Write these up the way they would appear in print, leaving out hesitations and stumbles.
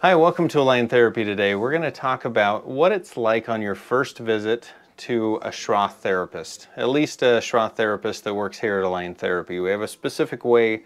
Hi, welcome to Align Therapy today. We're going to talk about what it's like on your first visit to a Schroth therapist, at least a Schroth therapist that works here at Align Therapy. We have a specific way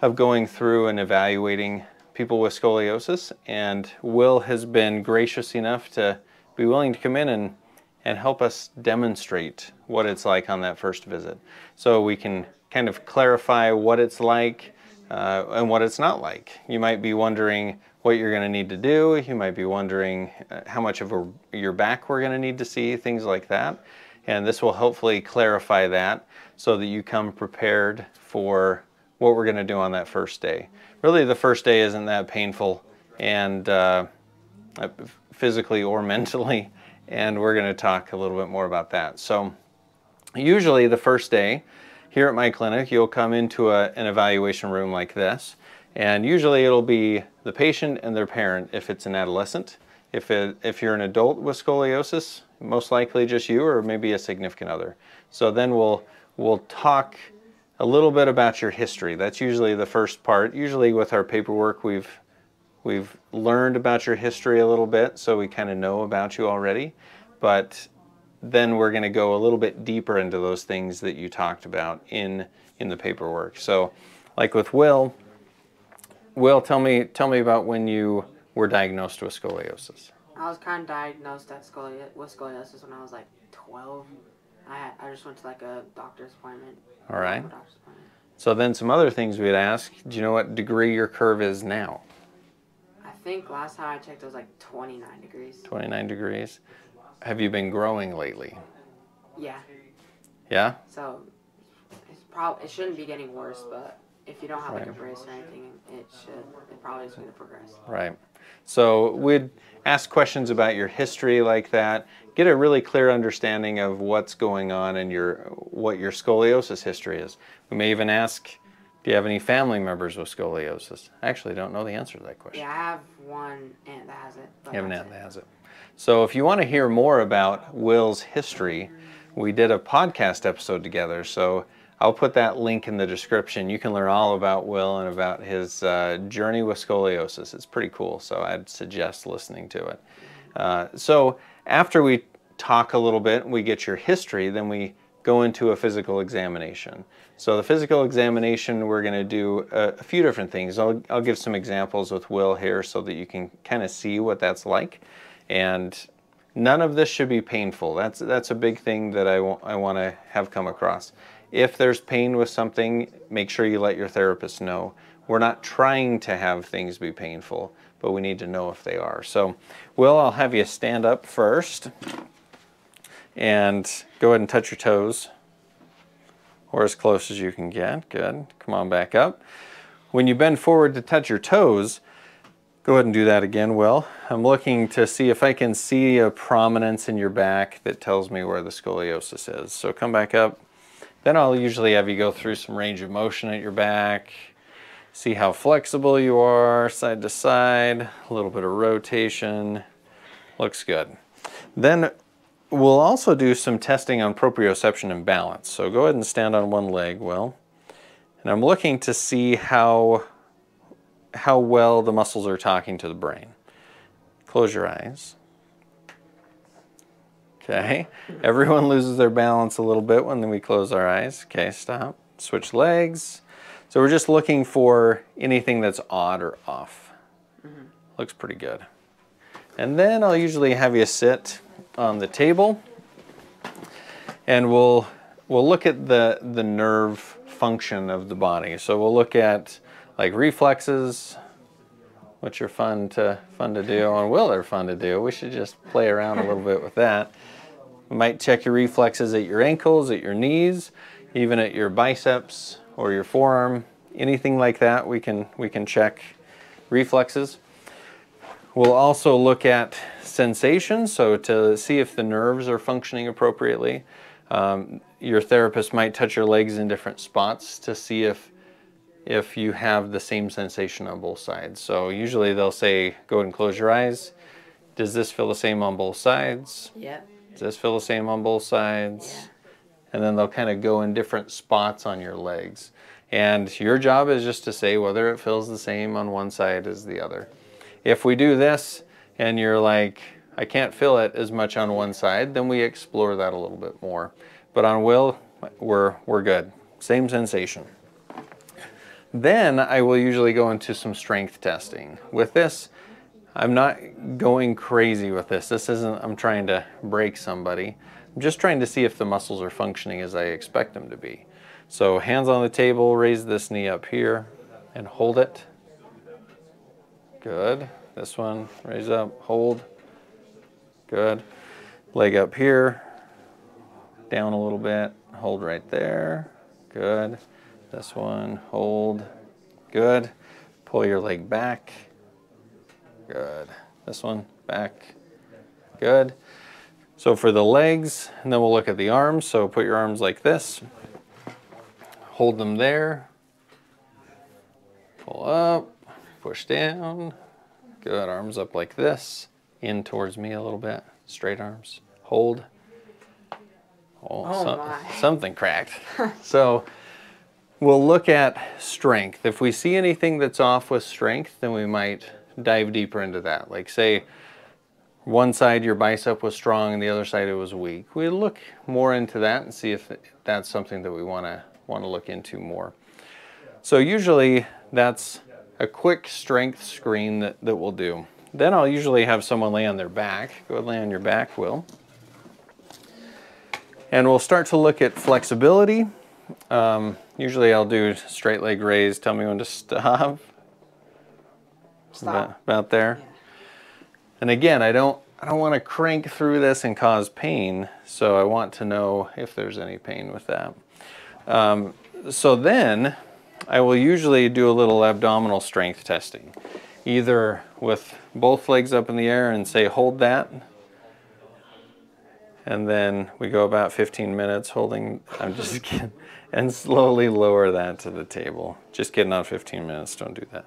of going through and evaluating people with scoliosis, and Will has been gracious enough to be willing to come in and help us demonstrate what it's like on that first visit. So we can kind of clarify what it's like and what it's not like. You might be wondering what you're going to need to do. You might be wondering how much of your back we're going to need to see, things like that. And this will hopefully clarify that so that you come prepared for what we're going to do on that first day. Really, the first day isn't that painful, and physically or mentally, and we're going to talk a little bit more about that. So usually the first day here at my clinic, you'll come into an evaluation room like this, and usually it'll be the patient and their parent if it's an adolescent. If you're an adult with scoliosis, most likely just you or maybe a significant other. So then we'll talk a little bit about your history. That's usually the first part. Usually with our paperwork, we've learned about your history a little bit, so we kind of know about you already. But then we're going to go a little bit deeper into those things that you talked about in the paperwork. So like with Will, tell me about when you were diagnosed with scoliosis. I was kind of diagnosed with scoliosis when I was like 12. I just went to like a doctor's appointment. All right. So then some other things we'd ask. Do you know what degree your curve is now? I think last time I checked it was like 29 degrees. 29 degrees. Have you been growing lately? Yeah. Yeah? So it shouldn't be getting worse, but if you don't have like a brace or anything, it probably is going to progress. Right. So we'd ask questions about your history like that, get a really clear understanding of what's going on and what your scoliosis history is. We may even ask, do you have any family members with scoliosis? I actually don't know the answer to that question. Yeah, I have one aunt that has it. You have an aunt that has it. So if you want to hear more about Will's history, we did a podcast episode together, so I'll put that link in the description. You can learn all about Will and about his journey with scoliosis. It's pretty cool, so I'd suggest listening to it. So after we talk a little bit and we get your history, then we go into a physical examination. So the physical examination, we're going to do a few different things. I'll give some examples with Will here so that you can kind of see what that's like. And none of this should be painful. That's a big thing that I want to have come across. If there's pain with something, make sure you let your therapist know. We're not trying to have things be painful, but we need to know if they are. So, Will, I'll have you stand up first and go ahead and touch your toes, or as close as you can get. Good. Come on back up. When you bend forward to touch your toes, go ahead and do that again, Will. I'm looking to see if I can see a prominence in your back that tells me where the scoliosis is. So come back up. Then I'll usually have you go through some range of motion at your back, see how flexible you are, side to side, a little bit of rotation. Looks good. Then we'll also do some testing on proprioception and balance. So go ahead and stand on one leg, Will. And I'm looking to see how well the muscles are talking to the brain. Close your eyes. Okay, everyone loses their balance a little bit when we close our eyes. Okay, stop. Switch legs. So we're just looking for anything that's odd or off. Looks pretty good. And then I'll usually have you sit on the table, and we'll look at the nerve function of the body. So we'll look at like reflexes, which are fun to do, and Will are fun to do. We should just play around a little bit with that. We might check your reflexes at your ankles, at your knees, even at your biceps or your forearm. Anything like that, we can check reflexes. We'll also look at sensation, so to see if the nerves are functioning appropriately. Your therapist might touch your legs in different spots to see if you have the same sensation on both sides. So usually they'll say, go ahead and close your eyes. Does this feel the same on both sides? Yeah. Does this feel the same on both sides? Yeah. And then they'll kind of go in different spots on your legs. And your job is just to say whether it feels the same on one side as the other. If we do this and you're like, I can't feel it as much on one side, then we explore that a little bit more. But on Will, we're good. Same sensation. Then I will usually go into some strength testing. With this, I'm not going crazy with this. This isn't, I'm trying to break somebody. I'm just trying to see if the muscles are functioning as I expect them to be. So hands on the table, raise this knee up here and hold it. Good. This one, raise up, hold. Good. Leg up here, down a little bit, hold right there. Good. This one, hold. Good. Pull your leg back. Good. This one, back. Good. So for the legs, and then we'll look at the arms. So put your arms like this. Hold them there. Pull up, push down. Good. Arms up like this. In towards me a little bit. Straight arms. Hold. Something cracked. So we'll look at strength. If we see anything that's off with strength, then we might dive deeper into that. Like say one side your bicep was strong and the other side it was weak. We look more into that and see if that's something that we want to look into more. So usually that's a quick strength screen that we'll do. Then I'll usually have someone lay on their back. Go ahead and lay on your back, Will. And we'll start to look at flexibility. Usually I'll do straight leg raise. Tell me when to stop. Stop. About there. Yeah. And again, I don't want to crank through this and cause pain, so I want to know if there's any pain with that. So then I will usually do a little abdominal strength testing, either with both legs up in the air and say hold that, and then we go about 15 minutes holding, I'm just kidding, and slowly lower that to the table. Just kidding, not 15 minutes, don't do that.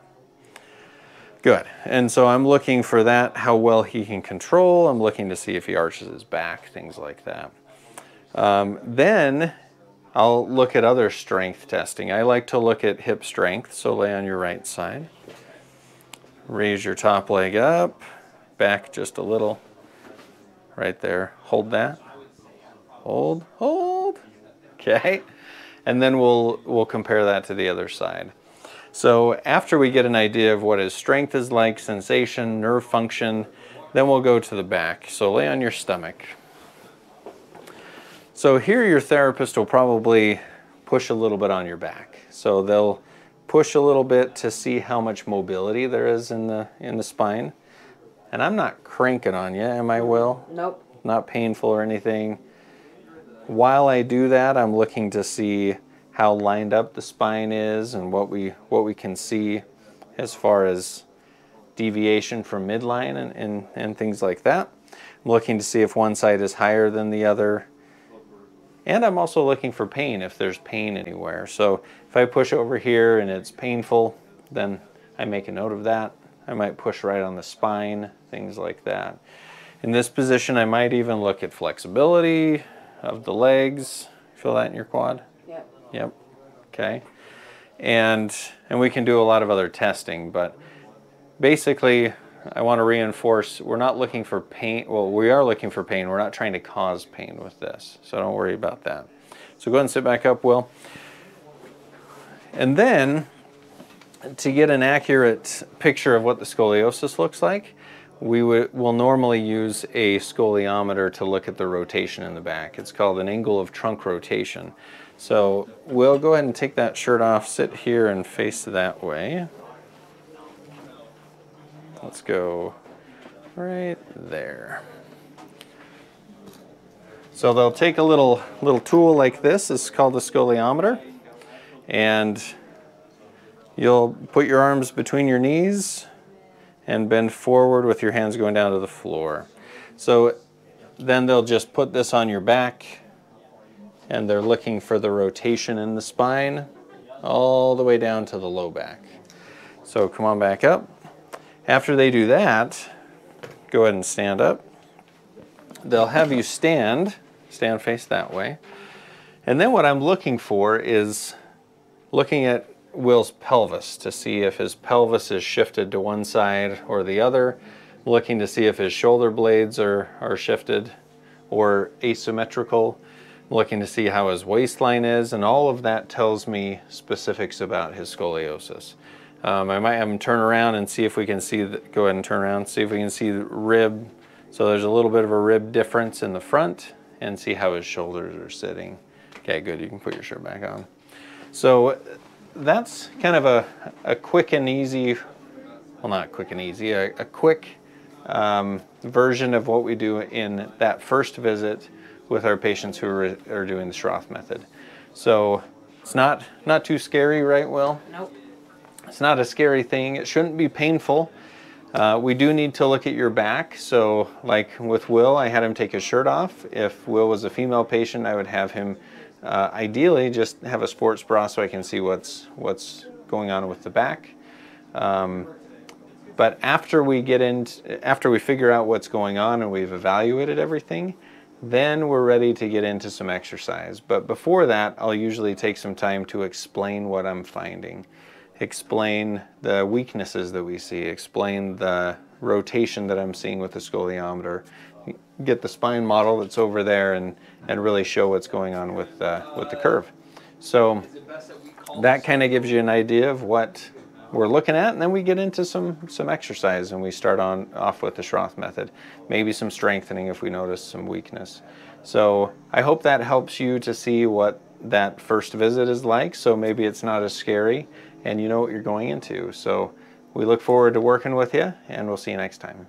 Good, and so I'm looking for that, how well he can control. I'm looking to see if he arches his back, things like that. Then I'll look at other strength testing. I like to look at hip strength, so lay on your right side. Raise your top leg up, back just a little, right there. Hold that, hold, hold, okay. And then we'll compare that to the other side. So after we get an idea of what his strength is like, sensation, nerve function, then we'll go to the back. So lay on your stomach. So here your therapist will probably push a little bit on your back. So they'll push a little bit to see how much mobility there is in the spine. And I'm not cranking on you, am I, Will? Nope. Not painful or anything. While I do that, I'm looking to see how lined up the spine is and what we can see as far as deviation from midline and things like that. I'm looking to see if one side is higher than the other. And I'm also looking for pain, if there's pain anywhere. So if I push over here and it's painful, then I make a note of that. I might push right on the spine, things like that. In this position, I might even look at flexibility of the legs. Feel that in your quad? Yep. Yep. Okay. And we can do a lot of other testing, but basically I want to reinforce we're not looking for pain. Well, we are looking for pain. We're not trying to cause pain with this, so don't worry about that. So go ahead and sit back up, Will. And then to get an accurate picture of what the scoliosis looks like, we'll normally use a scoliometer to look at the rotation in the back. It's called an angle of trunk rotation. So we'll go ahead and take that shirt off, sit here and face that way. Let's go right there. So they'll take a little tool like this. It's called a scoliometer. And you'll put your arms between your knees and bend forward with your hands going down to the floor. So then they'll just put this on your back and they're looking for the rotation in the spine all the way down to the low back. So come on back up. After they do that, go ahead and stand up. They'll have you stand face that way. And then what I'm looking for is looking at Will's pelvis to see if his pelvis is shifted to one side or the other, looking to see if his shoulder blades are shifted or asymmetrical, looking to see how his waistline is, and all of that tells me specifics about his scoliosis. I might have him turn around and see if we can see, go ahead and turn around, see if we can see the rib. So there's a little bit of a rib difference in the front, and see how his shoulders are sitting. Okay, good, you can put your shirt back on. So that's kind of a quick and easy, well, not quick and easy, a quick version of what we do in that first visit with our patients who are doing the Schroth method. So it's not too scary, right, Will? Nope. It's not a scary thing. It shouldn't be painful. We do need to look at your back. So like with Will, I had him take his shirt off. If Will was a female patient, I would have him ideally just have a sports bra so I can see what's going on with the back. But after we figure out what's going on and we've evaluated everything, then we're ready to get into some exercise. But before that, I'll usually take some time to explain what I'm finding, explain the weaknesses that we see, explain the rotation that I'm seeing with the scoliometer, get the spine model that's over there, and really show what's going on with the curve. So that kind of gives you an idea of what we're looking at, and then we get into some exercise, and we start off with the Schroth method, maybe some strengthening if we notice some weakness. So I hope that helps you to see what that first visit is like, so maybe it's not as scary and you know what you're going into. So we look forward to working with you, and we'll see you next time.